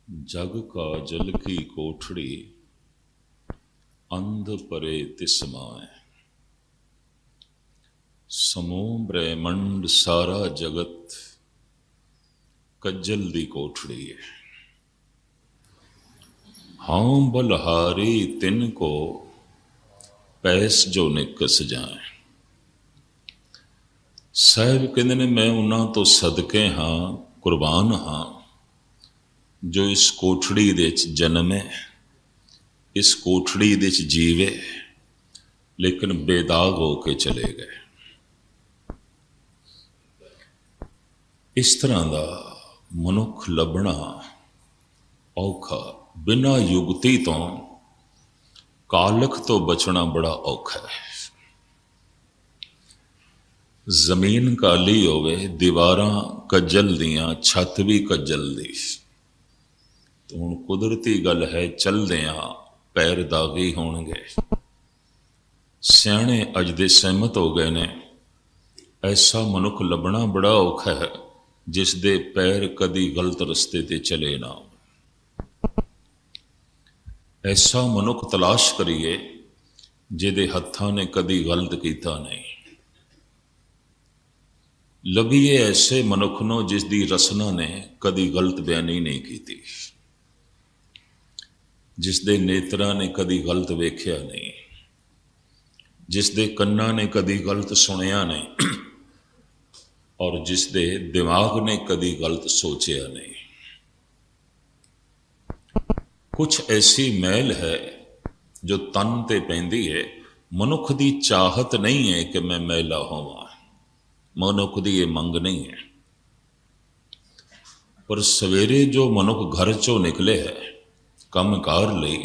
जग काजल की कोठड़ी अंध परे तिस माए। समूह ब्रह्मंड सारा जगत कज्जल दी कोठड़ी है। हाँ बलहारी तिन को पैस जो निकस जाए। साहिब कहते ने मैं उन्हां तो सदके हाँ कुर्बान हाँ जो इस कोठड़ी दे जन्मे, इस कोठड़ी दे जीवे, लेकिन बेदाग होके चले गए। इस तरह का मनुख लभना औखा, बिना युगती तो कालख तो बचना बड़ा औखा है। जमीन काली होवे, दीवारां कज्जल दियां, छत भी कज्जल दी, तो हुण कुदरती गल है चलदियां पैर दागी होणगे। सियाणे अज दे सहमत हो गए ने, ऐसा मनुख लभना बड़ा औखा है जिस दे पैर कदी गलत रस्ते ते चले ना। ऐसा मनुख तलाश करिए जिहदे हत्थां ने कदी गलत कीता नहीं। लभीए ऐसे मनुख नो जिसदी रसना ने कदी गलत बयानी नहीं की, जिसदे नेत्रा ने कदी गलत वेख्या नहीं, जिसदे कन्ना ने कदी गलत सुनिया नहीं, और जिसदे दिमाग ने कदी गलत सोचा नहीं। कुछ ऐसी मैल है जो तन ते पैंदी है। मनुख दी चाहत नहीं है कि मैं मैला होवां, मनुख दी ये मंग नहीं है। पर सवेरे जो मनुख घर चों निकले है कम कार लई,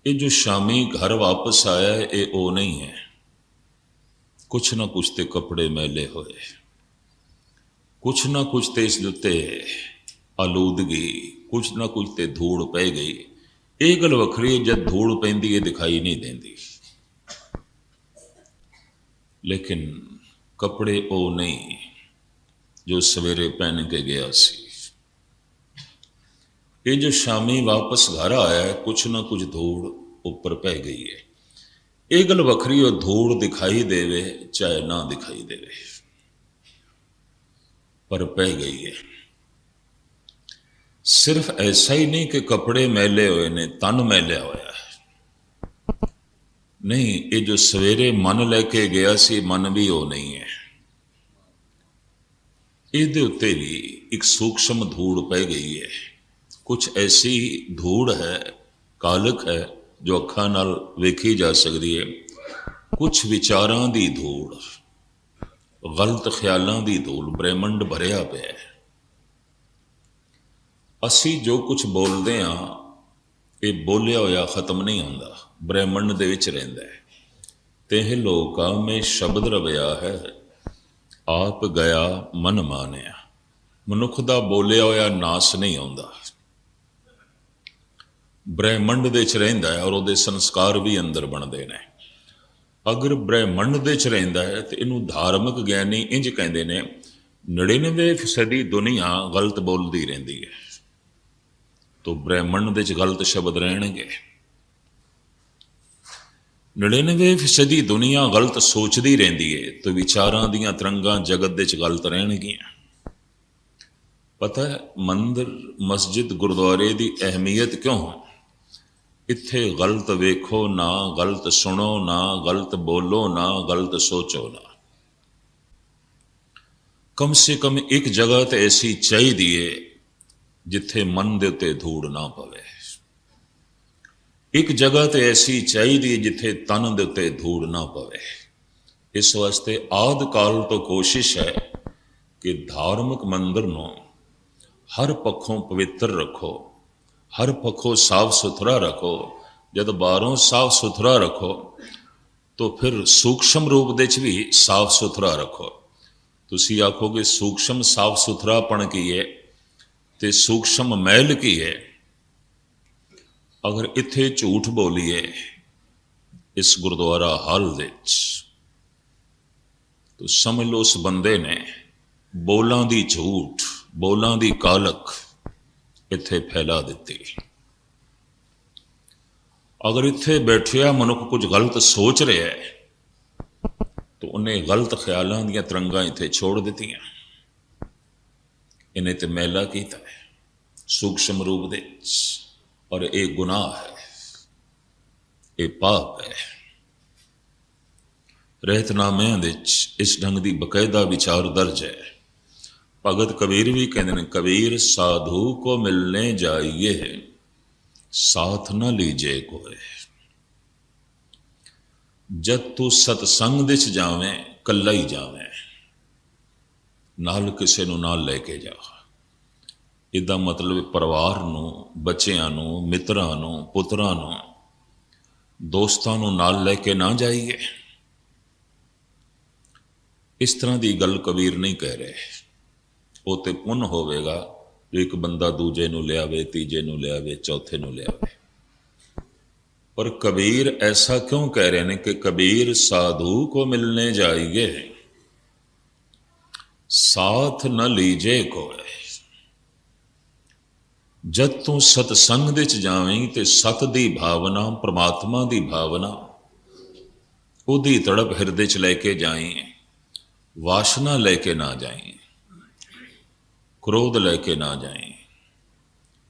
ये जो शामी घर वापस आया है ये ओ नहीं है। कुछ ना कुछ ते कपड़े मैले होए, कुछ ना कुछ ते इस उत्ते आलूदगी, कुछ ना कुछ ते धूड़ पै गई। ये गल वखरी जब धूड़ पैंदी है दिखाई नहीं देंदी, लेकिन कपड़े ओ नहीं जो सवेरे पहन के गया सी। ये जो शामी वापस घर आया है कुछ ना कुछ धूड़ ऊपर पै गई है। ये गल वखरी और धूड़ दिखाई देवे चाहे ना दिखाई देवे, पर पै गई है। सिर्फ ऐसा ही नहीं कि कपड़े मैले हुए ने, तन मैलिया होया है नहीं। ये जो सवेरे मन लेके गया सी मन भी वो नहीं है। ਇਹਦੇ उत्ते भी एक सूक्ष्म धूड़ पै गई है। कुछ ऐसी धूड़ है, कालक है जो अखां नाल वेखी जा सकती है। कुछ विचारां दी धूड़, गलत ख्यालां दी धूड़, ब्रह्मंड भरिया पिया है। असी जो कुछ बोलते हाँ ये बोलिया होया खत्म नहीं होंदा, ब्रह्मंड दे विच रहिंदा है। तेह लोका में शब्द रवया है आप गया मन मानिया। मनुख दा बोलिया होया नास नहीं आउंदा, ब्रह्मंड दे च रहिंदा है और उहदे संस्कार भी अंदर बनते हैं। अगर ब्रह्मंड दे च रहिंदा है तो इनू धार्मिक ज्ञानी इंज कहते हैं 99% दुनिया गलत बोलती रहिंदी है, तो ब्रह्मंड दे च गलत शब्द रहणगे। 99% दुनिया गलत सोचती रहिंदी है, तो विचारां दियां तरंगां जगत दे च गलत रहणगियां। पता है मंदिर मस्जिद गुरुद्वारे की अहमियत क्यों है? इत्थे गलत वेखो ना, गलत सुनो ना, गलत बोलो ना, गलत सोचो ना। कम से कम एक जगह तो ऐसी चाहिए जिथे मन दे उत्ते धूड़ ना पवे। एक जगह तो ऐसी चाहिए जिथे तन दे उत्ते धूड़ ना पवे। इस वास्ते आद काल तो कोशिश है कि धार्मिक मंदिर नूं हर पक्षों पवित्र रखो, हर पक्षों साफ सुथरा रखो। जब बाहरों साफ सुथरा रखो तो फिर सूक्ष्म रूप दे च भी साफ सुथरा रखो। तुसी आखोगे सूक्ष्म साफ सुथरापन की है ते सूक्ष्म मैल की है। अगर इत्थे झूठ बोलीए इस गुरुद्वारा हाल दे तो समझ लो उस बंदे ने बोलां दी झूठ, बोलां दी कालक, ਇੱਥੇ ਫੈਲਾ ਦਿੱਤੀ। ਅਗਰ ਇੱਥੇ ਬੈਠਿਆ ਮਨੁੱਖ ਕੁਝ ਗਲਤ ਸੋਚ ਰਿਹਾ ਹੈ ਤਾਂ ਉਹਨੇ ਗਲਤ ਖਿਆਲਾਂ ਦੀਆਂ ਤਰੰਗਾਂ ਇੱਥੇ ਛੋੜ ਦਿੱਤੀਆਂ। ਇਹਨੇ ਤੇ ਮੈਲਾ ਕੀਤਾ ਹੈ ਸੂਖਸ਼ਮ ਰੂਪ ਦੇ ਵਿੱਚ, ਔਰ ਇਹ ਗੁਨਾਹ ਹੈ, ਇਹ ਪਾਪ ਹੈ। ਰਹਿਤਨਾਮਿਆਂ ਵਿੱਚ ਇਸ ਢੰਗ ਦੀ ਬਕਾਇਦਾ ਵਿਚਾਰ ਦਰਜ ਹੈ। ਭਗਤ ਕਬੀਰ ਵੀ ਕਹਿੰਦੇ ਨੇ, ਕਬੀਰ ਸਾਧੂ ਕੋ ਮਿਲਨੇ ਜਾਈਏ ਸਾਥ ਨਾ ਲੀਜੇ ਕੋਏ। ਜਦ ਤੂੰ ਸਤਸੰਗ ਦੇ ਚ ਜਾਵੇਂ ਕੱਲਾ ਹੀ ਜਾਵੇਂ, ਨਾਲ ਕਿਸੇ ਨੂੰ ਨਾਲ ਲੈ ਕੇ ਜਾ। ਇਹਦਾ ਮਤਲਬ ਪਰਿਵਾਰ ਨੂੰ, ਬੱਚਿਆਂ ਨੂੰ, ਮਿੱਤਰਾਂ ਨੂੰ, ਪੁੱਤਰਾਂ ਨੂੰ, ਦੋਸਤਾਂ ਨੂੰ ਨਾਲ ਲੈ ਕੇ ਨਾ ਜਾਈਏ। ਇਸ ਤਰ੍ਹਾਂ ਦੀ ਗੱਲ ਕਬੀਰ ਨਹੀਂ ਕਹਿ ਰਹੇ। ਉਹ ਤੇ ਪੁੰਨ ਹੋਵੇਗਾ ਜੋ ਇੱਕ ਬੰਦਾ ਦੂਜੇ ਨੂੰ ਲਿਆਵੇ, ਤੀਜੇ ਨੂੰ ਲਿਆਵੇ, ਚੌਥੇ ਨੂੰ ਲਿਆਵੇ। ਪਰ ਕਬੀਰ ਐਸਾ ਕਿਉਂ ਕਹਿ ਰਹੇ ਨੇ ਕਿ ਕਬੀਰ ਸਾਧੂ ਕੋ ਮਿਲਨੇ ਜਾਈਏ ਸਾਥ ਨ ਲੀਜੇ ਕੋਏ। ਜਦ ਤੂੰ ਸਤਸੰਗ ਦੇ ਚ ਜਾਵੇਂ ਤੇ ਸਤ ਦੀ ਭਾਵਨਾ, ਪ੍ਰਮਾਤਮਾ ਦੀ ਭਾਵਨਾ, ਉਹਦੀ ਤੜਪ ਹਿਰਦੇ ਚ ਲੈ ਕੇ ਜਾਈਂ। ਵਾਸ਼ਨਾ ਲੈ ਕੇ ਨਾ ਜਾਈਂ, ਕ੍ਰੋਧ ਲੈ ਕੇ ਨਾ ਜਾਈਂ,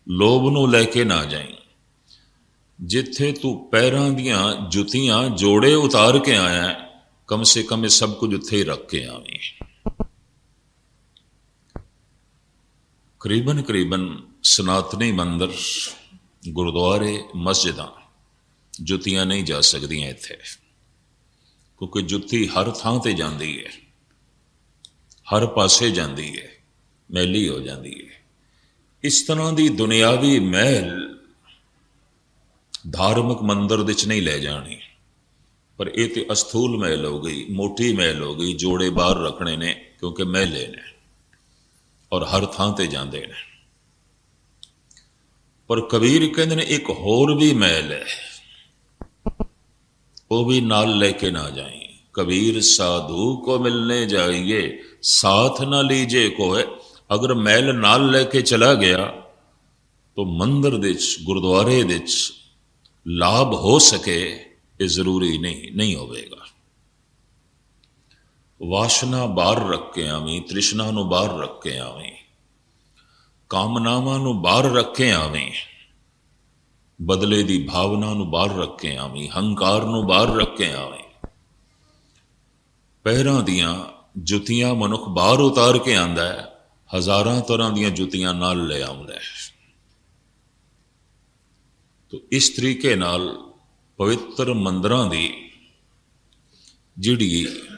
ਲੋਭ ਨੂੰ ਲੈ ਕੇ ਨਾ ਜਾਈਂ। ਜਿੱਥੇ ਤੂੰ ਪੈਰਾਂ ਦੀਆਂ ਜੁੱਤੀਆਂ ਜੋੜੇ ਉਤਾਰ ਕੇ ਆਇਆ, ਕਮ ਸੇ ਕਮ ਇਹ ਸਭ ਕੁਝ ਉੱਥੇ ਹੀ ਰੱਖ ਕੇ ਆਵੀਂ। ਕਰੀਬਨ ਸਨਾਤਨੀ ਮੰਦਰ, ਗੁਰਦੁਆਰੇ, ਮਸਜਿਦਾਂ ਜੁੱਤੀਆਂ ਨਹੀਂ ਜਾ ਸਕਦੀਆਂ ਇੱਥੇ, ਕਿਉਂਕਿ ਜੁੱਤੀ ਹਰ ਥਾਂ ਤੇ ਜਾਂਦੀ ਹੈ, ਹਰ ਪਾਸੇ ਜਾਂਦੀ ਹੈ, ਮੈਲੀ ਹੋ ਜਾਂਦੀ ਹੈ। ਇਸ ਤਰ੍ਹਾਂ ਦੀ ਦੁਨਿਆਵੀ ਮਹਿਲ ਧਾਰਮਿਕ ਮੰਦਰ ਵਿੱਚ ਨਹੀਂ ਲੈ ਜਾਣੀ। ਪਰ ਇਹ ਤੇ ਅਸਥੂਲ ਮਹਿਲ ਹੋ ਗਈ, ਮੋਟੀ ਮਹਿਲ ਹੋ ਗਈ, ਜੋੜੇ ਬਾਹਰ ਰੱਖਣੇ ਨੇ ਕਿਉਂਕਿ ਮਹਿਲੇ ਨੇ ਔਰ ਹਰ ਥਾਂ ਤੇ ਜਾਂਦੇ ਨੇ। ਪਰ ਕਬੀਰ ਕਹਿੰਦੇ ਨੇ ਇੱਕ ਹੋਰ ਵੀ ਮਹਿਲ ਹੈ, ਉਹ ਵੀ ਨਾਲ ਲੈ ਕੇ ਨਾ ਜਾਈਂ। कबीर साधु को मिलने जाइए साथ ना लीजिए कोई। अगर मैल नाल लेके चला गया तो मंदिर दे गुरुद्वारे दे लाभ हो सके ये जरूरी नहीं होवेगा। वासना बाहर रख के आवी, तृष्णा नूं बाहर रख के आवी, कामनावां नूं बाहर रख के आवी, बदले दी भावना नूं बाहर रख के आवी, हंकार नूं बाहर रख के आवी। पैरां दियां जुतियां मनुख बाहर उतार के आंदा है, हज़ारां तरह दियां जुतियां नाल ले आउंदा है। तो इस तरीके नाल पवित्र मंदिरां दी जिहड़ी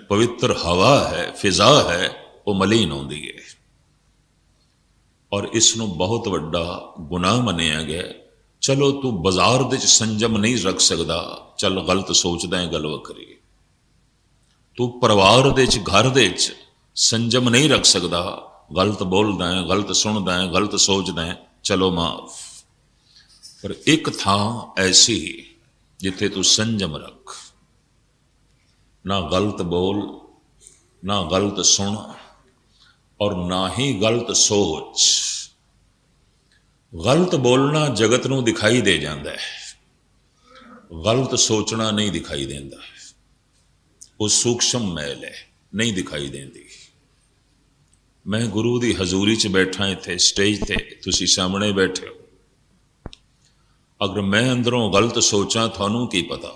पवित्र हवा है, फिजा है, वो मलीन होंदी है और इसनूं बहुत वड्डा गुनाह मन्निया गया। चलो तू बाजार दे संजम नहीं रख सकदा, चल गलत सोचदा है, गल वखरी। तू परिवार दे घर दे संजम नहीं रख सकदा, गलत बोलदा है, गलत सुनदा है, गलत सोचदा है, चलो माफ। पर एक थां ऐसी जिथे तू संजम रख, ना गलत बोल, ना गलत सुन और ना ही गलत सोच। गलत बोलना जगत नूं दिखाई दे जाता है, गलत सोचना नहीं दिखाई देता। वो सूक्ष्म मैल है, नहीं दिखाई देती। मैं गुरु की हजूरी च बैठा इत्थे स्टेज ते, तुसी सामने बैठे हो, अगर मैं अंदरों गलत सोचा थानू की पता,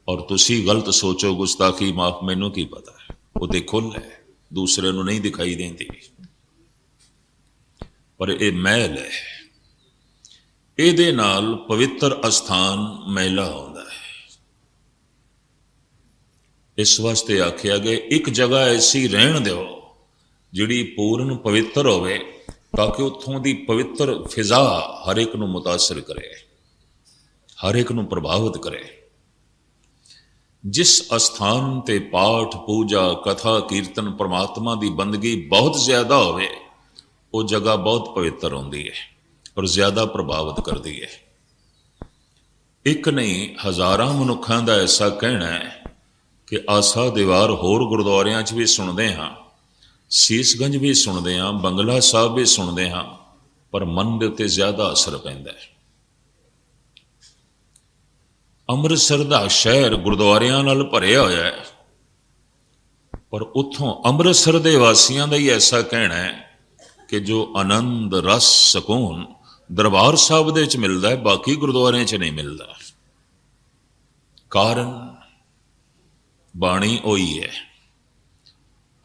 और तुसी गलत सोचो गुस्ताखी माफ, मैनू की पता है। वो तो खुल है, दूसरे नू नहीं दिखाई देती। पर यह मैल है, ਇਹਦੇ ਨਾਲ पवित्र अस्थान मैला होता है। इस वास्ते आख्या गया एक जगह ऐसी रहन दो जिहड़ी पूर्ण पवित्र होवे, ताकि उत्थों की पवित्र फिजा हर एक नूं मुतासर करे, हर एक नूं प्रभावित करे। जिस अस्थान ते पाठ पूजा कथा कीर्तन परमात्मा की बंदगी बहुत ज्यादा होवे, वो जगह बहुत पवित्र होंदी है और ज्यादा प्रभावित करती है। एक नहीं हज़ारां मनुखां दा ऐसा कहना है कि आसा दीवार होर गुरुद्वारियां च भी सुनते हाँ, सीसगंज भी सुनते हाँ, बंगला साहब भी सुनते हाँ, ਪਰ ਮਨ ਦੇ ਉੱਤੇ ਜ਼ਿਆਦਾ ਅਸਰ ਪੈਂਦਾ ਹੈ। ਅੰਮ੍ਰਿਤਸਰ ਦਾ ਸ਼ਹਿਰ ਗੁਰਦੁਆਰਿਆਂ ਨਾਲ ਭਰਿਆ ਹੋਇਆ ਹੈ, ਪਰ ਉੱਥੋਂ ਅੰਮ੍ਰਿਤਸਰ ਦੇ ਵਾਸੀਆਂ ਦਾ ਹੀ ਐਸਾ ਕਹਿਣਾ ਹੈ ਕਿ ਜੋ ਆਨੰਦ ਰਸ ਸਕੂਨ ਦਰਬਾਰ ਸਾਹਿਬ ਦੇ ਵਿੱਚ ਮਿਲਦਾ ਹੈ, ਬਾਕੀ ਗੁਰਦੁਆਰਿਆਂ 'ਚ ਨਹੀਂ ਮਿਲਦਾ। ਕਾਰਨ ਬਾਣੀ ਉਹੀ ਹੈ।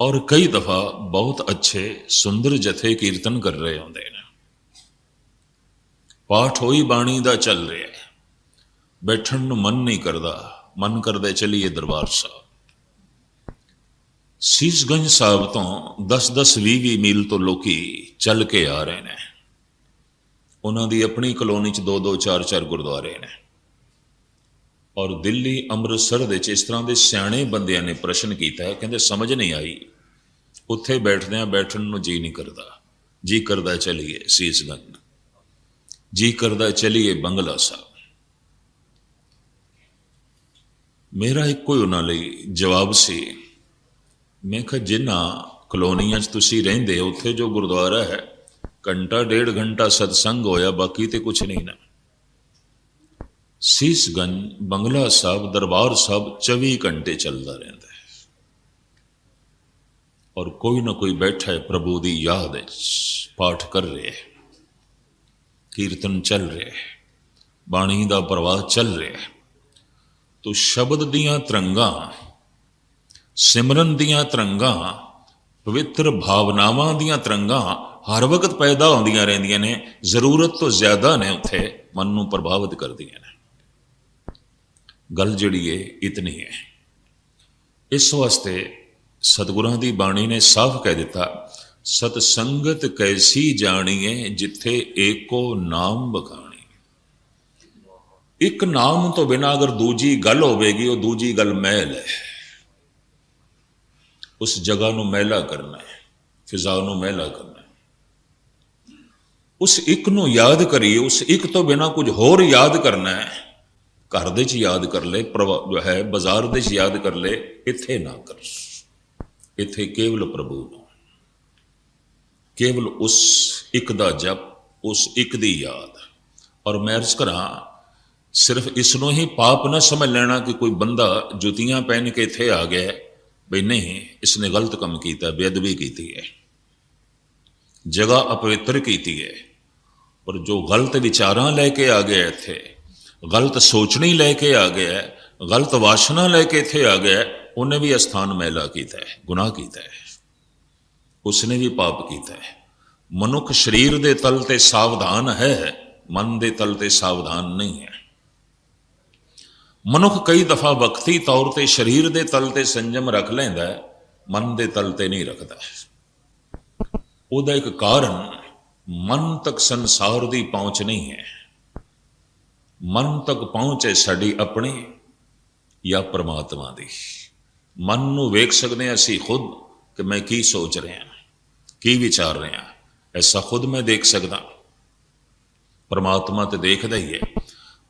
ਔਰ ਕਈ ਦਫਾ ਬਹੁਤ ਅੱਛੇ ਸੁੰਦਰ ਜਥੇ ਕੀਰਤਨ ਕਰ ਰਹੇ ਹੁੰਦੇ ਨੇ, ਪਾਠ ਹੋਈ ਬਾਣੀ ਦਾ ਚੱਲ ਰਿਹਾ ਹੈ, ਬੈਠਣ ਨੂੰ ਮਨ ਨਹੀਂ ਕਰਦਾ, ਮਨ ਕਰਦਾ ਚਲੀਏ ਦਰਬਾਰ ਸਾਹਿਬ। ਸੀਸਗੰਜ ਸਾਹਿਬ ਤੋਂ 10-10, 20-20 ਮੀਲ ਤੋਂ ਲੋਕੀ ਚੱਲ ਕੇ ਆ ਰਹੇ ਨੇ। ਉਹਨਾਂ ਦੀ ਆਪਣੀ ਕਲੋਨੀ 'ਚ 2-2, 4-4 ਗੁਰਦੁਆਰੇ ਨੇ। ਔਰ ਦਿੱਲੀ ਅੰਮ੍ਰਿਤਸਰ ਦੇ 'ਚ ਇਸ ਤਰ੍ਹਾਂ ਦੇ ਸਿਆਣੇ ਬੰਦਿਆਂ ਨੇ ਪ੍ਰਸ਼ਨ ਕੀਤਾ ਹੈ, ਕਹਿੰਦੇ ਸਮਝ ਨਹੀਂ ਆਈ, ਉੱਥੇ ਬੈਠਦਿਆਂ ਬੈਠਣ ਨੂੰ ਜੀ ਨਹੀਂ ਕਰਦਾ, ਜੀ ਕਰਦਾ ਚਲੀਏ ਸੀਸਗੰਜ, ਜੀ ਕਰਦਾ ਚਲੀਏ ਬੰਗਲਾ ਸਾਹਿਬ। ਮੇਰਾ ਇੱਕੋ ਹੀ ਉਹਨਾਂ ਲਈ ਜਵਾਬ ਸੀ, ਮੈਂ ਕਿਹਾ ਜਿਨ੍ਹਾਂ ਕਲੋਨੀਆਂ 'ਚ ਤੁਸੀਂ ਰਹਿੰਦੇ ਹੋ ਉੱਥੇ ਜੋ ਗੁਰਦੁਆਰਾ ਹੈ, ਘੰਟਾ 1.5 ਘੰਟਾ ਸਤਸੰਗ ਹੋਇਆ, ਬਾਕੀ ਤੇ ਕੁਛ ਨਹੀਂ ਨਾ। ਸੀਸਗੰਜ ਬੰਗਲਾ ਸਾਹਿਬ ਦਰਬਾਰ ਸਾਹਿਬ 24 ਘੰਟੇ ਚੱਲਦਾ ਰਹਿੰਦਾ ਹੈ, ਔਰ ਕੋਈ ਨਾ ਕੋਈ ਬੈਠਾ ਹੈ ਪ੍ਰਭੂ ਦੀ ਯਾਦ ਵਿੱਚ, ਪਾਠ ਕਰ ਰਿਹਾ ਹੈ, ਕੀਰਤਨ ਚੱਲ ਰਿਹਾ ਹੈ, ਬਾਣੀ ਦਾ ਪ੍ਰਵਾਹ ਚੱਲ ਰਿਹਾ ਹੈ। ਤੋ ਸ਼ਬਦ ਦੀਆਂ ਤਰੰਗਾਂ, ਸਿਮਰਨ ਦੀਆਂ ਤਰੰਗਾਂ, ਪਵਿੱਤਰ ਭਾਵਨਾਵਾਂ ਦੀਆਂ ਤਰੰਗਾਂ ਹਰ ਵਕਤ ਪੈਦਾ ਹੁੰਦੀਆਂ ਰਹਿੰਦੀਆਂ ਨੇ, ਜ਼ਰੂਰਤ ਤੋਂ ਜ਼ਿਆਦਾ ਨੇ ਉੱਥੇ ਮਨ ਨੂੰ ਪ੍ਰਭਾਵਿਤ ਕਰਦੀਆਂ ਨੇ। ਗੱਲ ਜਿਹੜੀ ਹੈ ਇਤਨੀ ਹੈ। ਇਸ ਵਾਸਤੇ ਸਤਿਗੁਰਾਂ ਦੀ ਬਾਣੀ ਨੇ ਸਾਫ਼ ਕਹਿ ਦਿੱਤਾ, ਸਤ ਸੰਗਤ ਕੈਸੀ ਜਾਣੀਏ ਜਿੱਥੇ ਏਕੋ ਨਾਮ ਬਖਾਣੀ। ਇੱਕ ਨਾਮ ਤੋਂ ਬਿਨਾਂ ਅਗਰ ਦੂਜੀ ਗੱਲ ਹੋਵੇਗੀ, ਉਹ ਦੂਜੀ ਗੱਲ ਮੈਲ ਹੈ। ਉਸ ਜਗ੍ਹਾ ਨੂੰ ਮੈਲਾ ਕਰਨਾ ਹੈ, ਫਿਜ਼ਾ ਨੂੰ ਮੈਲਾ ਕਰਨਾ ਹੈ। ਉਸ ਇੱਕ ਨੂੰ ਯਾਦ ਕਰੀਏ, ਉਸ ਇੱਕ ਤੋਂ ਬਿਨਾਂ ਕੁਝ ਹੋਰ ਯਾਦ ਕਰਨਾ ਹੈ, ਘਰ ਦੇ 'ਚ ਯਾਦ ਕਰ ਲੈ, ਜੋ ਹੈ ਬਾਜ਼ਾਰ ਦੇ 'ਚ ਯਾਦ ਕਰ ਲੈ, ਇੱਥੇ ਨਾ ਕਰ। ਇੱਥੇ ਕੇਵਲ ਪ੍ਰਭੂ ਨੂੰ, ਕੇਵਲ ਉਸ ਇੱਕ ਦਾ ਜਪ, ਉਸ ਇੱਕ ਦੀ ਯਾਦ। ਔਰ ਮੈਂ ਅਰਜ਼ ਕਰਾਂ, ਸਿਰਫ ਇਸ ਨੂੰ ਹੀ ਪਾਪ ਨਾ ਸਮਝ ਲੈਣਾ ਕਿ ਕੋਈ ਬੰਦਾ ਜੁੱਤੀਆਂ ਪਹਿਨ ਕੇ ਇੱਥੇ ਆ ਗਿਆ, ਬਈ ਨਹੀਂ, ਇਸਨੇ ਗਲਤ ਕੰਮ ਕੀਤਾ, ਬੇਅਦਬੀ ਕੀਤੀ ਹੈ, ਜਗ੍ਹਾ ਅਪਵਿੱਤਰ ਕੀਤੀ ਹੈ। ਪਰ ਜੋ ਗਲਤ ਵਿਚਾਰਾਂ ਲੈ ਕੇ ਆ ਗਿਆ ਇੱਥੇ, ਗਲਤ ਸੋਚਣੀ ਲੈ ਕੇ ਆ ਗਿਆ, ਗਲਤ ਵਾਸ਼ਨਾ ਲੈ ਕੇ ਇੱਥੇ ਆ ਗਿਆ, ਉਹਨੇ ਵੀ ਅਸਥਾਨ ਮੈਲਾ ਕੀਤਾ ਹੈ, ਗੁਨਾਹ ਕੀਤਾ ਹੈ, ਉਸਨੇ ਵੀ ਪਾਪ ਕੀਤਾ ਹੈ। ਮਨੁੱਖ ਸਰੀਰ ਦੇ ਤਲ ਤੇ ਸਾਵਧਾਨ ਹੈ, ਮਨ ਦੇ ਤਲ ਤੇ ਸਾਵਧਾਨ ਨਹੀਂ ਹੈ। ਮਨੁੱਖ ਕਈ ਦਫਾ ਵਕਤੀ ਤੌਰ ਤੇ ਸਰੀਰ ਦੇ ਤਲ ਤੇ ਸੰਜਮ ਰੱਖ ਲੈਂਦਾ ਹੈ, ਮਨ ਦੇ ਤਲ ਤੇ ਨਹੀਂ ਰੱਖਦਾ। ਉਹਦਾ ਇੱਕ ਕਾਰਨ, ਮਨ ਤੱਕ ਸੰਸਾਰ ਦੀ ਪਹੁੰਚ ਨਹੀਂ ਹੈ। ਮਨ ਤੱਕ ਪਹੁੰਚ ਹੈ ਸਾਡੀ ਆਪਣੀ ਜਾਂ ਪਰਮਾਤਮਾ ਦੀ। ਮਨ ਨੂੰ ਵੇਖ ਸਕਦੇ ਹਾਂ ਅਸੀਂ ਖੁਦ ਕਿ ਮੈਂ ਕੀ ਸੋਚ ਰਿਹਾ, ਕੀ ਵਿਚਾਰ ਰਿਹਾ, ਐਸਾ ਖੁਦ ਮੈਂ ਦੇਖ ਸਕਦਾ। ਪਰਮਾਤਮਾ ਤੇ ਦੇਖਦਾ ਹੀ ਹੈ।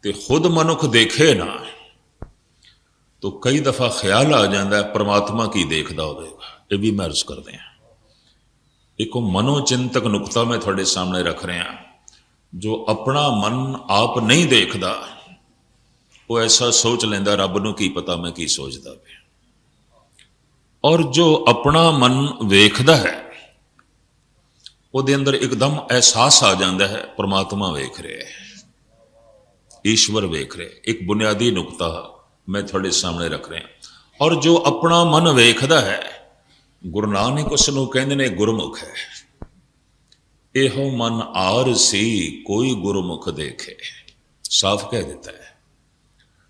ਤੇ ਖੁਦ ਮਨੁੱਖ ਦੇਖੇ ਨਾ ਤੋ ਕਈ ਦਫਾ ਖਿਆਲ ਆ ਜਾਂਦਾ ਹੈ ਪਰਮਾਤਮਾ ਕੀ ਦੇਖਦਾ ਹੋਵੇਗਾ। ਇਹ ਵੀ ਮੈਂ ਅਰਜ਼ ਕਰਦੇ ਹਾਂ। ਇੱਕ ਮਨੋਚਿੰਤਕ ਨੁਕਤਾ ਮੈਂ ਤੁਹਾਡੇ ਸਾਹਮਣੇ ਰੱਖ ਰਿਹਾ। ਜੋ ਆਪਣਾ ਮਨ ਆਪ ਨਹੀਂ ਦੇਖਦਾ, ਉਹ ਐਸਾ ਸੋਚ ਲੈਂਦਾ ਰੱਬ ਨੂੰ ਕੀ ਪਤਾ ਮੈਂ ਕੀ ਸੋਚਦਾ ਪਿਆ। ਔਰ ਜੋ ਆਪਣਾ ਮਨ ਵੇਖਦਾ ਹੈ, ਉਹਦੇ ਅੰਦਰ ਇੱਕਦਮ ਅਹਿਸਾਸ ਆ ਜਾਂਦਾ ਹੈ ਪਰਮਾਤਮਾ ਵੇਖ ਰਿਹਾ ਹੈ, ਈਸ਼ਵਰ ਵੇਖ ਰਿਹਾ। ਇੱਕ ਬੁਨਿਆਦੀ ਨੁਕਤਾ ਮੈਂ ਤੁਹਾਡੇ ਸਾਹਮਣੇ ਰੱਖ ਰਿਹਾ। ਔਰ ਜੋ ਆਪਣਾ ਮਨ ਵੇਖਦਾ ਹੈ, ਗੁਰੂ ਨਾਨਕ ਉਸ ਨੂੰ ਕਹਿੰਦੇ ਨੇ ਗੁਰਮੁਖ ਹੈ। ਇਹੋ ਮਨ ਆਰਸੀ ਕੋਈ ਗੁਰਮੁਖ ਦੇਖੇ। ਸਾਫ਼ ਕਹਿ ਦਿੱਤਾ ਹੈ।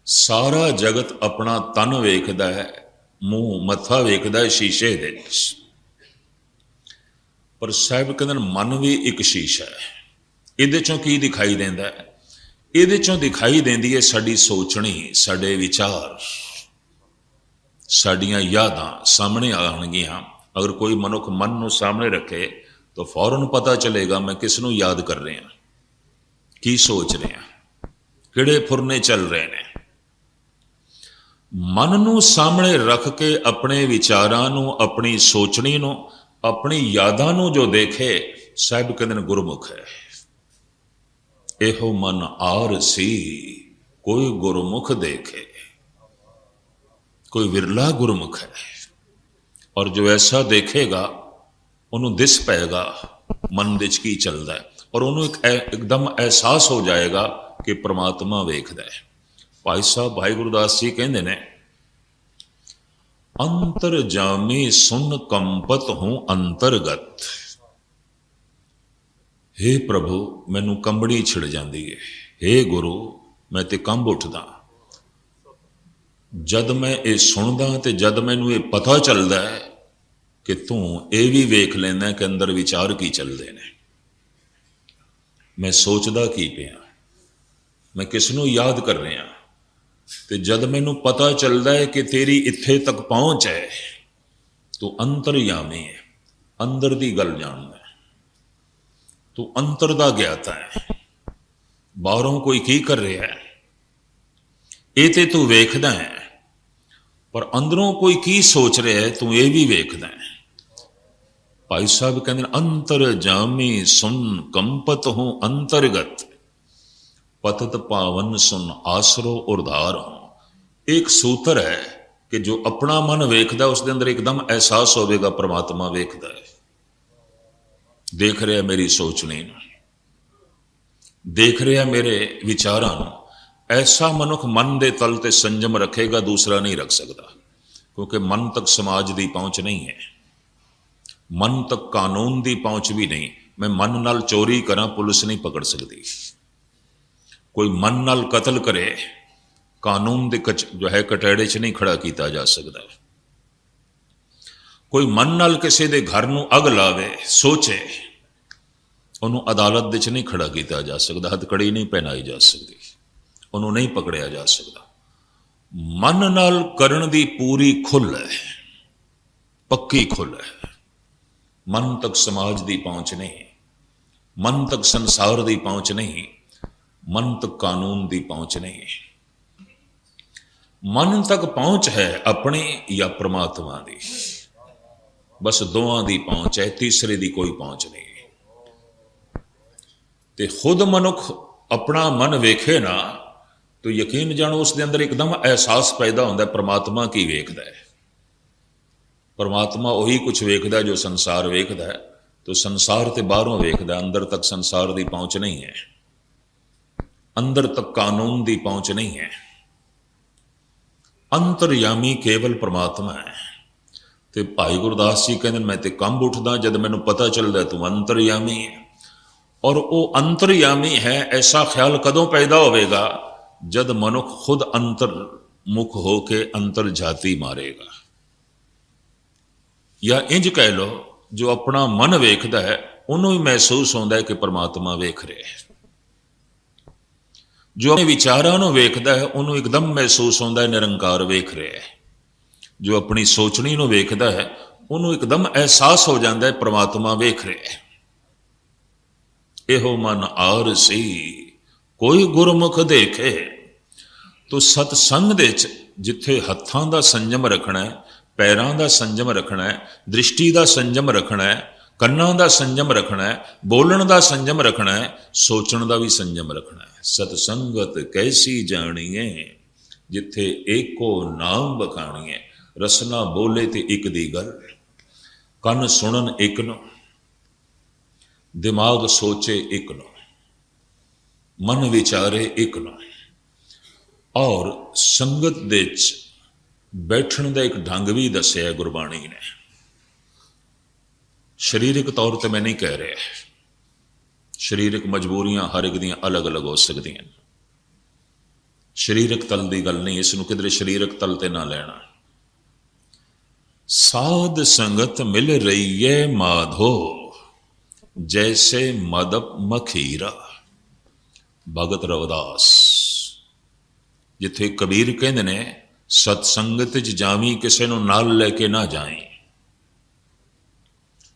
ਸਾਰਾ ਜਗਤ ਆਪਣਾ ਤਨ ਵੇਖਦਾ ਹੈ, ਮੂੰਹ ਮੱਥਾ ਵੇਖਦਾ ਹੈ ਸ਼ੀਸ਼ੇ ਦੇ ਵਿੱਚ, ਪਰ ਸਾਹਿਬ ਕਹਿੰਦੇ ਮਨ ਵੀ ਇੱਕ ਸ਼ੀਸ਼ਾ ਹੈ। ਇਹਦੇ ਚੋਂ ਕੀ ਦਿਖਾਈ ਦਿੰਦਾ ਹੈ? ਇਹਦੇ ਚੋਂ ਦਿਖਾਈ ਦਿੰਦੀ ਹੈ ਸਾਡੀ ਸੋਚਣੀ, ਸਾਡੇ ਵਿਚਾਰ, ਸਾਡੀਆਂ ਯਾਦਾਂ ਸਾਹਮਣੇ ਆਉਣਗੀਆਂ। ਅਗਰ ਕੋਈ ਮਨੁੱਖ ਮਨ ਨੂੰ ਸਾਹਮਣੇ ਰੱਖੇ ਤਾਂ ਫੌਰਨ ਪਤਾ ਚਲੇਗਾ ਮੈਂ ਕਿਸ ਨੂੰ ਯਾਦ ਕਰ ਰਿਹਾ, ਕੀ ਸੋਚ ਰਿਹਾ, ਕਿਹੜੇ ਫੁਰਨੇ ਚੱਲ ਰਹੇ ਨੇ। ਮਨ ਨੂੰ ਸਾਹਮਣੇ ਰੱਖ ਕੇ ਆਪਣੇ ਵਿਚਾਰਾਂ ਨੂੰ, ਆਪਣੀ ਸੋਚਣੀ ਨੂੰ, ਆਪਣੀ ਯਾਦਾਂ ਨੂੰ ਜੋ ਦੇਖੇ, ਸਾਹਿਬ ਕਹਿੰਦੇ ਨੇ ਗੁਰਮੁਖ ਹੈ। ਇਹੋ ਮਨ ਆਰਸੀ ਕੋਈ ਗੁਰਮੁਖ ਦੇਖੇ। ਕੋਈ ਵਿਰਲਾ ਗੁਰਮੁਖ ਹੈ, ਔਰ ਜੋ ਐਸਾ ਦੇਖੇਗਾ ਉਹਨੂੰ ਦਿਸ ਪਏਗਾ ਮਨ ਦੇ 'ਚ ਕੀ ਚੱਲਦਾ ਹੈ, ਔਰ ਉਹਨੂੰ ਇੱਕਦਮ ਅਹਿਸਾਸ ਹੋ ਜਾਏਗਾ ਕਿ ਪ੍ਰਮਾਤਮਾ ਵੇਖਦਾ ਹੈ। ਭਾਈ ਸਾਹਿਬ ਭਾਈ ਗੁਰਦਾਸ ਜੀ ਕਹਿੰਦੇ ਨੇ, ਅੰਤਰ ਜਾਮੀ ਸੁਨ ਕੰਪਤ ਹੂੰ ਅੰਤਰਗਤ। ਹੇ ਪ੍ਰਭੂ, ਮੈਨੂੰ ਕੰਬੜੀ ਛਿੜ ਜਾਂਦੀ ਹੈ। ਹੇ ਗੁਰੂ, ਮੈਂ ਤੇ ਕੰਬ ਉੱਠਦਾ ਜਦ ਮੈਂ ਇਹ ਸੁਣਦਾ, ਤੇ ਜਦ ਮੈਨੂੰ ਇਹ ਪਤਾ ਚੱਲਦਾ ਹੈ ਕਿ ਤੂੰ ਇਹ ਵੀ ਵੇਖ ਲੈਂਦਾ ਕਿ ਅੰਦਰ ਵਿਚਾਰ ਕੀ ਚੱਲਦੇ ਨੇ, ਮੈਂ ਸੋਚਦਾ ਕੀ ਪਿਆ, ਮੈਂ ਕਿਸ ਨੂੰ ਯਾਦ ਕਰ ਰਿਹਾ। ਤੇ ਜਦ ਮੈਨੂੰ ਪਤਾ ਚੱਲਦਾ ਹੈ ਕਿ ਤੇਰੀ ਇੱਥੇ ਤੱਕ ਪਹੁੰਚ ਹੈ, ਤੂੰ ਅੰਤਰਯਾਮੀ ਹੈ, ਅੰਦਰ ਦੀ ਗੱਲ ਜਾਣਦਾ, ਤੂੰ ਅੰਤਰ ਦਾ ਗਿਆਤਾ ਹੈ। ਬਾਹਰੋਂ ਕੋਈ ਕੀ ਕਰ ਰਿਹਾ ਹੈ ਇਹ ਤੇ ਤੂੰ ਵੇਖਦਾ ਹੈ, ਪਰ ਅੰਦਰੋਂ ਕੋਈ ਕੀ ਸੋਚ ਰਿਹਾ ਹੈ ਤੂੰ ਇਹ ਵੀ ਵੇਖਦਾ ਹੈ। ਭਾਈ ਸਾਹਿਬ ਕਹਿੰਦੇ ਨੇ, ਅੰਤਰ ਜਾਮੀ ਸੁਨ ਕੰਪਤ ਹੂੰ ਅੰਤਰਗਤ, ਪਤਤ ਪਾਵਨ ਸੁਨ ਆਸਰੋ ਉਰਧਾਰ ਹੂੰ। ਇੱਕ ਸੂਤਰ ਹੈ ਕਿ ਜੋ ਆਪਣਾ ਮਨ ਵੇਖਦਾ ਉਸ ਦੇ ਅੰਦਰ ਇੱਕਦਮ ਅਹਿਸਾਸ ਹੋਵੇਗਾ ਪ੍ਰਮਾਤਮਾ ਵੇਖਦਾ ਹੈ, ਦੇਖ ਰਿਹਾ ਮੇਰੀ ਸੋਚਣੀ ਨੂੰ, ਦੇਖ ਰਿਹਾ ਮੇਰੇ ਵਿਚਾਰਾਂ ਨੂੰ। ਐਸਾ ਮਨੁੱਖ ਮਨ ਦੇ ਤਲ ਤੇ ਸੰਜਮ ਰੱਖੇਗਾ, ਦੂਸਰਾ ਨਹੀਂ ਰੱਖ ਸਕਦਾ, ਕਿਉਂਕਿ ਮਨ ਤੱਕ ਸਮਾਜ ਦੀ ਪਹੁੰਚ ਨਹੀਂ ਹੈ, ਮਨ ਤੱਕ ਕਾਨੂੰਨ ਦੀ ਪਹੁੰਚ ਵੀ ਨਹੀਂ। ਮੈਂ ਮਨ ਨਾਲ ਚੋਰੀ ਕਰਾਂ, ਪੁਲਿਸ ਨਹੀਂ ਪਕੜ ਸਕਦੀ। ਕੋਈ ਮਨ ਨਾਲ ਕਤਲ ਕਰੇ, ਕਾਨੂੰਨ ਦੇ ਜੋ ਹੈ ਕਟਹਿੜੇ 'ਚ ਨਹੀਂ ਖੜਾ ਕੀਤਾ ਜਾ ਸਕਦਾ। ਕੋਈ ਮਨ ਨਾਲ ਕਿਸੇ ਦੇ ਘਰ ਨੂੰ ਅੱਗ ਲਾਵੇ, ਸੋਚੇ, ਉਹਨੂੰ ਅਦਾਲਤ ਦੇ 'ਚ ਨਹੀਂ ਖੜਾ ਕੀਤਾ ਜਾ ਸਕਦਾ, ਹੱਥਕੜੀ ਨਹੀਂ ਪਹਿਨਾਈ ਜਾ ਸਕਦੀ, ਉਹਨੂੰ ਨਹੀਂ ਪਕੜਿਆ ਜਾ ਸਕਦਾ। ਮਨ ਨਾਲ ਕਰਨ ਦੀ ਪੂਰੀ ਖੁੱਲ੍ਹ ਹੈ, ਪੱਕੀ ਖੁੱਲ੍ਹ ਹੈ। ਮਨ ਤੱਕ ਸਮਾਜ ਦੀ ਪਹੁੰਚ ਨਹੀਂ, ਮਨ ਤੱਕ ਸੰਸਾਰ ਦੀ ਪਹੁੰਚ ਨਹੀਂ, ਮਨ ਤੱਕ ਕਾਨੂੰਨ ਦੀ ਪਹੁੰਚ ਨਹੀਂ। ਮਨ ਤੱਕ ਪਹੁੰਚ ਹੈ ਆਪਣੀ ਜਾਂ ਪ੍ਰਮਾਤਮਾ ਦੀ, ਬਸ ਦੋਵਾਂ ਦੀ ਪਹੁੰਚ ਹੈ, ਤੀਸਰੇ ਦੀ ਕੋਈ ਪਹੁੰਚ ਨਹੀਂ। ਤੇ ਖੁਦ ਮਨੁੱਖ ਆਪਣਾ ਮਨ ਵੇਖੇ ਨਾ, ਤੋ ਯਕੀਨ ਜਾਣੋ ਉਸ ਦੇ ਅੰਦਰ ਇੱਕਦਮ ਅਹਿਸਾਸ ਪੈਦਾ ਹੁੰਦਾ ਪ੍ਰਮਾਤਮਾ ਕੀ ਵੇਖਦਾ ਹੈ। ਪਰਮਾਤਮਾ ਉਹੀ ਕੁਝ ਵੇਖਦਾ ਜੋ ਸੰਸਾਰ ਵੇਖਦਾ ਹੈ, ਤੋ ਸੰਸਾਰ ਤੇ ਬਾਹਰੋਂ ਵੇਖਦਾ, ਅੰਦਰ ਤੱਕ ਸੰਸਾਰ ਦੀ ਪਹੁੰਚ ਨਹੀਂ ਹੈ, ਅੰਦਰ ਤੱਕ ਕਾਨੂੰਨ ਦੀ ਪਹੁੰਚ ਨਹੀਂ ਹੈ। ਅੰਤਰਯਾਮੀ ਕੇਵਲ ਪਰਮਾਤਮਾ ਹੈ। ਤੇ ਭਾਈ ਗੁਰਦਾਸ ਜੀ ਕਹਿੰਦੇ, ਮੈਂ ਤੇ ਕੰਬ ਉੱਠਦਾ ਜਦ ਮੈਨੂੰ ਪਤਾ ਚੱਲਦਾ ਤੂੰ ਅੰਤਰਯਾਮੀ ਹੈ। ਔਰ ਉਹ ਅੰਤਰਯਾਮੀ ਹੈ, ਐਸਾ ਖਿਆਲ ਕਦੋਂ ਪੈਦਾ ਹੋਵੇਗਾ ਜਦ ਮਨੁੱਖ ਖੁਦ ਅੰਤਰਮੁਖ ਹੋ ਕੇ ਅੰਤਰ ਜਾਤੀ ਮਾਰੇਗਾ। ਜਾਂ ਇੰਜ ਕਹਿ ਲਓ, ਜੋ ਆਪਣਾ ਮਨ ਵੇਖਦਾ ਹੈ ਉਹਨੂੰ ਹੀ ਮਹਿਸੂਸ ਹੁੰਦਾ ਹੈ ਕਿ ਪਰਮਾਤਮਾ ਵੇਖ ਰਿਹਾ ਹੈ। ਜੋ ਆਪਣੇ ਵਿਚਾਰਾਂ ਨੂੰ ਵੇਖਦਾ ਹੈ ਉਹਨੂੰ ਇੱਕਦਮ ਮਹਿਸੂਸ ਹੁੰਦਾ ਹੈ ਨਿਰੰਕਾਰ ਵੇਖ ਰਿਹਾ ਹੈ। ਜੋ ਆਪਣੀ ਸੋਚਣੀ ਨੂੰ ਵੇਖਦਾ ਹੈ ਉਹਨੂੰ ਇੱਕਦਮ ਅਹਿਸਾਸ ਹੋ ਜਾਂਦਾ ਹੈ ਪ੍ਰਮਾਤਮਾ ਵੇਖ ਰਿਹਾ ਹੈ। ਇਹੋ ਮਨ ਆਰਸੀ ਕੋਈ ਗੁਰਮੁਖ ਦੇਖੇ। ਤੋ ਸਤਸੰਗ ਦੇ ਵਿੱਚ ਜਿੱਥੇ ਹੱਥਾਂ ਦਾ ਸੰਜਮ ਰੱਖਣਾ ਹੈ, ਪੈਰਾਂ ਦਾ ਸੰਜਮ ਰੱਖਣਾ ਹੈ, ਦ੍ਰਿਸ਼ਟੀ ਦਾ ਸੰਜਮ ਰੱਖਣਾ ਹੈ, ਕੰਨਾਂ ਦਾ ਸੰਜਮ ਰੱਖਣਾ ਹੈ, ਬੋਲਣ ਦਾ ਸੰਜਮ ਰੱਖਣਾ ਹੈ, ਸੋਚਣ ਦਾ ਵੀ ਸੰਜਮ ਰੱਖਣਾ ਹੈ। ਸਤਸੰਗਤ ਕੈਸੀ ਜਾਣੀਏ ਜਿੱਥੇ ਏਕੋ ਨਾਮ ਬਖਾਣੀਏ। ਰਸਨਾ ਬੋਲੇ ਤੇ ਇੱਕ ਦੀ ਗੱਲ, ਕੰਨ ਸੁਣਨ ਇੱਕ ਨੂੰ, ਦਿਮਾਗ ਸੋਚੇ ਇੱਕ ਨੂੰ, ਮਨ ਵਿਚਾਰੇ ਇੱਕ ਨੂੰ। ਔਰ ਸੰਗਤ ਦੇ ਵਿੱਚ ਬੈਠਣ ਦਾ ਇੱਕ ਢੰਗ ਵੀ ਦੱਸਿਆ ਗੁਰਬਾਣੀ ਨੇ। ਸਰੀਰਕ ਤੌਰ ਤੇ ਮੈਂ ਨਹੀਂ ਕਹਿ ਰਿਹਾ, ਸਰੀਰਕ ਮਜਬੂਰੀਆਂ ਹਰ ਇੱਕ ਦੀਆਂ ਅਲੱਗ-ਅਲੱਗ ਹੋ ਸਕਦੀਆਂ, ਸਰੀਰਕ ਤਲ ਦੀ ਗੱਲ ਨਹੀਂ, ਇਸ ਨੂੰ ਕਿਧਰੇ ਸਰੀਰਕ ਤਲ ਤੇ ਨਾ ਲੈਣਾ। ਸਾਧ ਸੰਗਤ ਮਿਲ ਰਹੀ ਹੈ ਮਾਧੋ ਜੈਸੇ ਮਦਪ ਮਖੀਰਾ। ਭਗਤ ਰਵਿਦਾਸ। ਜਿੱਥੇ ਕਬੀਰ ਕਹਿੰਦੇ ਨੇ ਸਤ ਸੰਗਤ 'ਚ ਜਾਵੀਂ, ਕਿਸੇ ਨੂੰ ਨਾਲ ਲੈ ਕੇ ਨਾ ਜਾਈਂ,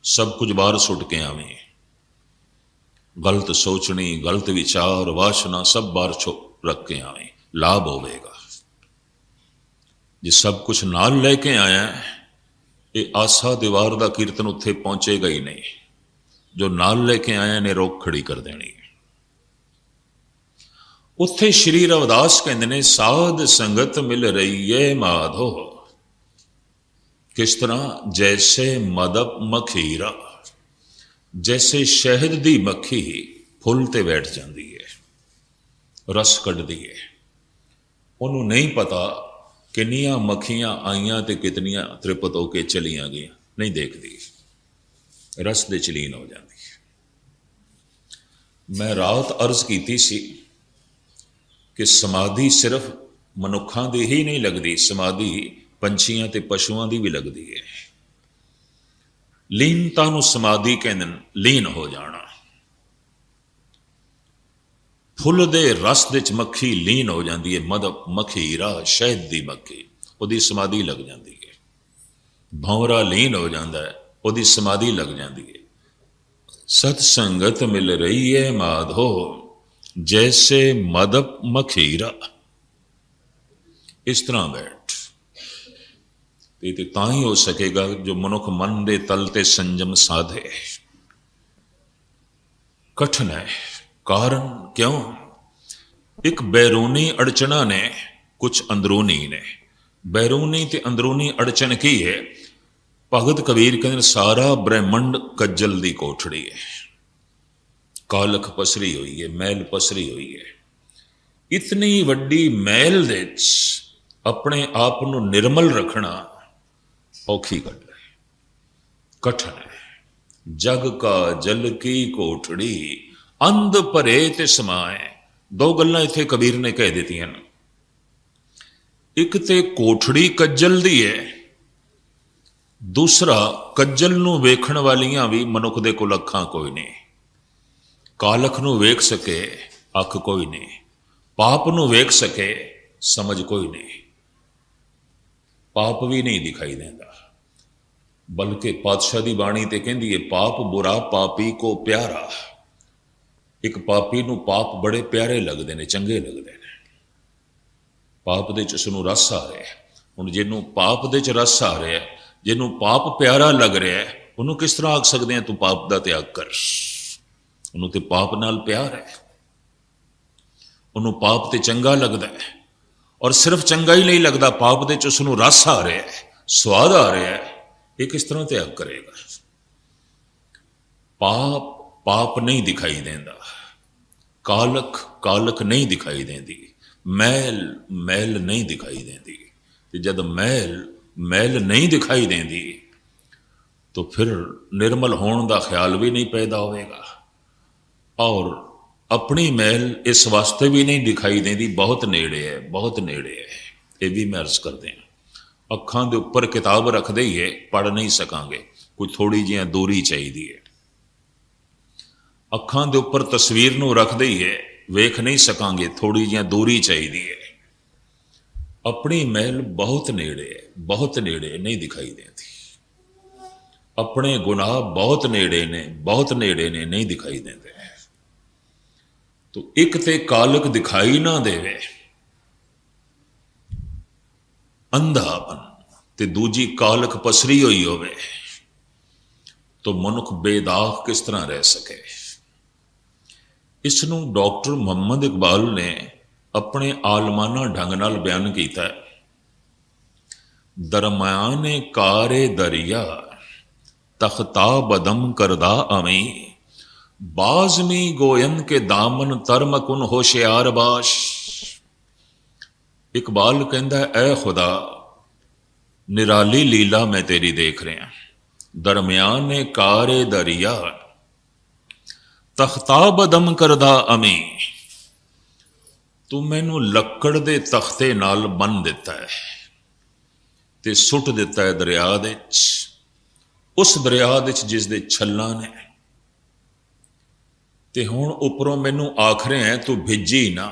ਸਭ ਕੁਝ ਬਾਹਰ ਸੁੱਟ ਕੇ ਆਵੇਂ। ਗਲਤ ਸੋਚਣੀ, ਗਲਤ ਵਿਚਾਰ, ਵਾਸ਼ਨਾ ਸਭ ਬਾਹਰ ਰੱਖ ਕੇ ਆਵੇਂ, ਲਾਭ ਹੋਵੇਗਾ। ਜੇ ਸਭ ਕੁਝ ਨਾਲ ਲੈ ਕੇ ਆਇਆ, ਇਹ ਆਸਾ ਦੀਵਾਰ ਦਾ ਕੀਰਤਨ ਉੱਥੇ ਪਹੁੰਚੇਗਾ ਹੀ ਨਹੀਂ। ਜੋ ਨਾਲ ਲੈ ਕੇ ਆਇਆ ਨੇ ਰੋਕ ਖੜੀ ਕਰ ਦੇਣੀ। ਉੱਥੇ ਸ਼੍ਰੀ ਰਵਿਦਾਸ ਕਹਿੰਦੇ ਨੇ ਸਾਧ ਸੰਗਤ ਮਿਲ ਰਹੀ ਏ ਮਾਧੋ, ਕਿਸ ਤਰ੍ਹਾਂ ਜੈਸੇ ਮਦਪ ਮਖੀਰਾ, ਜੈਸੇ ਸ਼ਹਿਦ ਦੀ ਮੱਖੀ ਫੁੱਲ ਤੇ ਬੈਠ ਜਾਂਦੀ ਹੈ, ਰਸ ਕੱਢਦੀ ਹੈ, ਉਹਨੂੰ ਨਹੀਂ ਪਤਾ ਕਿੰਨੀਆਂ ਮੱਖੀਆਂ ਆਈਆਂ ਤੇ ਕਿਤਨੀਆਂ ਤ੍ਰਿਪਤ ਹੋ ਕੇ ਚਲੀਆਂ ਗਈਆਂ, ਨਹੀਂ ਦੇਖਦੀ, ਰਸ ਦੇ ਚ ਲੀਨ ਹੋ ਜਾਂਦੀ ਹੈ। ਮੈਂ ਰਾਤ ਅਰਜ਼ ਕੀਤੀ ਸੀ ਕਿ ਸਮਾਧੀ ਸਿਰਫ ਮਨੁੱਖਾਂ ਦੀ ਹੀ ਨਹੀਂ ਲੱਗਦੀ, ਸਮਾਧੀ ਪੰਛੀਆਂ ਤੇ ਪਸ਼ੂਆਂ ਦੀ ਵੀ ਲੱਗਦੀ ਹੈ। ਲੀਨਤਾ ਨੂੰ ਸਮਾਧੀ ਕਹਿੰਦੇ ਨੇ, ਲੀਨ ਹੋ ਜਾਣਾ। ਫੁੱਲ ਦੇ ਰਸ ਦੇ ਚ ਮੱਖੀ ਲੀਨ ਹੋ ਜਾਂਦੀ ਹੈ, ਮਦਪ ਮਖੀਰਾ, ਸ਼ਹਿਦ ਦੀ ਮੱਖੀ, ਉਹਦੀ ਸਮਾਧੀ ਲੱਗ ਜਾਂਦੀ ਹੈ। ਭੰਵਰਾ ਲੀਨ ਹੋ ਜਾਂਦਾ ਹੈ, ਉਹਦੀ ਸਮਾਧੀ ਲੱਗ ਜਾਂਦੀ ਹੈ। ਸਤ ਸੰਗਤ ਮਿਲ ਰਹੀ ਹੈ ਮਾਧੋ, ਜੈਸੇ ਮਦਪ ਮਖੀਰਾ, ਇਸ ਤਰ੍ਹਾਂ ਬੈਠ। ਤੇ ਤਾਂ ਹੀ ਹੋ ਸਕੇਗਾ ਜੋ ਮਨੁੱਖ ਮਨ ਦੇ ਤਲ ਤੇ ਸੰਜਮ ਸਾਧੇ। ਕਠਿਨ ਹੈ, ਕਾਰਨ ਕਿਉਂ? ਇੱਕ ਬੈਰੂਨੀ ਅੜਚਣਾ ਨੇ, ਕੁਛ ਅੰਦਰੂਨੀ ਨੇ। ਬੈਰੂਨੀ ਤੇ ਅੰਦਰੂਨੀ ਅੜਚਨ ਕੀ ਹੈ? ਭਗਤ ਕਬੀਰ ਕਹਿੰਦੇ ਸਾਰਾ ਬ੍ਰਹਿਮੰਡ ਕੱਜਲ ਦੀ ਕੋਠੜੀ ਹੈ, ਕਾਲਖ ਪਸਰੀ ਹੋਈ ਹੈ, ਮੈਲ ਪਸਰੀ ਹੋਈ ਹੈ। ਇਤਨੀ ਵੱਡੀ ਮੈਲ ਦੇ ਵਿੱਚ ਆਪਣੇ ਆਪ ਨੂੰ ਨਿਰਮਲ ਰੱਖਣਾ ਔਖੀ ਗੱਲ ਹੈ, ਕਠਿਨ ਹੈ। ਜਗ ਕਾ ਜਲ ਕੀ ਕੋਠੜੀ, ਅੰਧ ਭਰੇ ਤੇ ਸਮਾਏ। ਦੋ ਗੱਲਾਂ ਇੱਥੇ ਕਬੀਰ ਨੇ ਕਹਿ ਦਿੱਤੀਆਂ ਨੇ। ਇੱਕ ਤੇ ਕੋਠੜੀ ਕੱਜਲ ਦੀ ਹੈ, ਦੂਸਰਾ ਕੱਜਲ ਨੂੰ ਵੇਖਣ ਵਾਲੀਆਂ ਵੀ ਮਨੁੱਖ ਦੇ ਕੋਲ ਅੱਖਾਂ ਕੋਈ ਨਹੀਂ। ਕਾਲਖ ਨੂੰ ਵੇਖ ਸਕੇ ਅੱਖ ਕੋਈ ਨਹੀਂ, ਪਾਪ ਨੂੰ ਵੇਖ ਸਕੇ ਸਮਝ ਕੋਈ ਨਹੀਂ। ਪਾਪ ਵੀ ਨਹੀਂ ਦਿਖਾਈ ਦਿੰਦਾ, ਬਲਕਿ ਪਾਤਸ਼ਾਹ ਦੀ ਬਾਣੀ ਤੇ ਕਹਿੰਦੀ ਹੈ ਪਾਪ ਬੁਰਾ ਪਾਪੀ ਕੋ ਪਿਆਰਾ। ਇੱਕ ਪਾਪੀ ਨੂੰ ਪਾਪ ਬੜੇ ਪਿਆਰੇ ਲੱਗਦੇ ਨੇ, ਚੰਗੇ ਲੱਗਦੇ ਨੇ। ਪਾਪ ਦੇ ਚ ਉਸਨੂੰ ਰਸ ਆ ਰਿਹਾ। ਹੁਣ ਜਿਹਨੂੰ ਪਾਪ ਦੇ ਚ ਰਸ ਆ ਰਿਹਾ, ਜਿਹਨੂੰ ਪਾਪ ਪਿਆਰਾ ਲੱਗ ਰਿਹਾ, ਉਹਨੂੰ ਕਿਸ ਤਰ੍ਹਾਂ ਆਖ ਸਕਦੇ ਹਾਂ ਤੂੰ ਪਾਪ ਦਾ ਤਿਆਗ ਕਰ? ਉਹਨੂੰ ਤੇ ਪਾਪ ਨਾਲ ਪਿਆਰ ਹੈ, ਉਹਨੂੰ ਪਾਪ ਤੇ ਚੰਗਾ ਲੱਗਦਾ ਹੈ। ਔਰ ਸਿਰਫ ਚੰਗਾ ਹੀ ਨਹੀਂ ਲੱਗਦਾ, ਪਾਪ ਦੇ ਚ ਉਸਨੂੰ ਰਸ ਆ ਰਿਹਾ, ਸਵਾਦ ਆ ਰਿਹਾ। ਇਹ ਕਿਸ ਤਰ੍ਹਾਂ ਤਿਆਗ ਕਰੇਗਾ? ਪਾਪ ਨਹੀਂ ਦਿਖਾਈ ਦਿੰਦਾ, ਕਾਲਖ ਨਹੀਂ ਦਿਖਾਈ ਦਿੰਦੀ, ਮੈਲ ਨਹੀਂ ਦਿਖਾਈ ਦਿੰਦੀ। ਤੇ ਜਦ ਮੈਲ ਨਹੀਂ ਦਿਖਾਈ ਦਿੰਦੀ ਤਾਂ ਫਿਰ ਨਿਰਮਲ ਹੋਣ ਦਾ ਖਿਆਲ ਵੀ ਨਹੀਂ ਪੈਦਾ ਹੋਵੇਗਾ। ਔਰ ਆਪਣੀ ਮੈਲ ਇਸ ਵਾਸਤੇ ਵੀ ਨਹੀਂ ਦਿਖਾਈ ਦਿੰਦੀ, ਬਹੁਤ ਨੇੜੇ ਹੈ, ਬਹੁਤ ਨੇੜੇ ਹੈ। ਇਹ ਵੀ ਮੈਂ ਅਰਜ਼ ਕਰਦੇ ਹਾਂ। ਅੱਖਾਂ ਦੇ ਉੱਪਰ ਕਿਤਾਬ ਰੱਖਦੇ ਹੀ ਹੈ, ਪੜ੍ਹ ਨਹੀਂ ਸਕਾਂਗੇ, ਕੋਈ ਥੋੜੀ ਜਿਹੀ ਦੂਰੀ ਚਾਹੀਦੀ ਹੈ। ਅੱਖਾਂ ਦੇ ਉੱਪਰ ਤਸਵੀਰ ਨੂੰ ਰੱਖਦੇ ਹੀ ਹੈ, ਵੇਖ ਨਹੀਂ ਸਕਾਂਗੇ, ਥੋੜੀ ਜਿਹੀ ਦੂਰੀ ਚਾਹੀਦੀ ਹੈ। ਆਪਣੀ ਮਹਿਲ ਬਹੁਤ ਨੇੜੇ ਹੈ, ਬਹੁਤ ਨੇੜੇ, ਨਹੀਂ ਦਿਖਾਈ ਦਿੰਦੀ। ਆਪਣੇ ਗੁਨਾਹ ਬਹੁਤ ਨੇੜੇ ਨੇ, ਬਹੁਤ ਨੇੜੇ ਨੇ, ਨਹੀਂ ਦਿਖਾਈ ਦਿੰਦੇ। ਤੋ ਇੱਕ ਤੇ ਕਾਲਕ ਦਿਖਾਈ ਨਾ ਦੇਵੇ, ਅੰਧਾਪਨ, ਤੇ ਦੂਜੀ ਕਾਲਕ ਪਸਰੀ ਹੋਈ ਹੋਵੇ, ਤੋ ਮਨੁੱਖ ਬੇਦਾਗ ਕਿਸ ਤਰ੍ਹਾਂ ਰਹਿ ਸਕੇ? ਇਸ ਨੂੰ ਡਾਕਟਰ ਮੁਹੰਮਦ ਇਕਬਾਲ ਨੇ ਆਪਣੇ ਆਲਮਾਨਾ ਢੰਗ ਨਾਲ ਬਿਆਨ ਕੀਤਾ। ਦਰਮਿਆਨੇ ਕਾਰੇ ਦਰਿਆ ਤਖਤਾ ਬਦਮ ਕਰਦਾ ਅਮੀ, ਬਾਜ਼ਮੀ ਗੋਇਨ ਕੇ ਦਾਮਨ ਤਰਮ ਕੁਨ ਹੋਸ਼ਿਆਰ ਬਾਸ਼। ਇਕਬਾਲ ਕਹਿੰਦਾ ਐ ਖੁਦਾ, ਨਿਰਾਲੀ ਲੀਲਾ ਮੈਂ ਤੇਰੀ ਦੇਖ ਰਿਹਾ। ਦਰਮਿਆਨੇ ਕਾਰੇ ਦਰਿਆ ਤਖਤਾ ਬਦਮ ਕਰਦਾ ਅਮੀ, ਤੂੰ ਮੈਨੂੰ ਲੱਕੜ ਦੇ ਤਖਤੇ ਨਾਲ ਬੰਨ ਦਿੱਤਾ ਹੈ ਤੇ ਸੁੱਟ ਦਿੱਤਾ ਹੈ ਦਰਿਆ ਦੇ ਵਿੱਚ, ਉਸ ਦਰਿਆ ਦੇ ਵਿੱਚ ਜਿਸ ਦੇ ਛੱਲਾਂ ਨੇ। ਤੇ ਹੁਣ ਉੱਪਰੋਂ ਮੈਨੂੰ ਆਖ ਰਿਹਾ ਤੂੰ ਭਿੱਜੀ ਨਾ,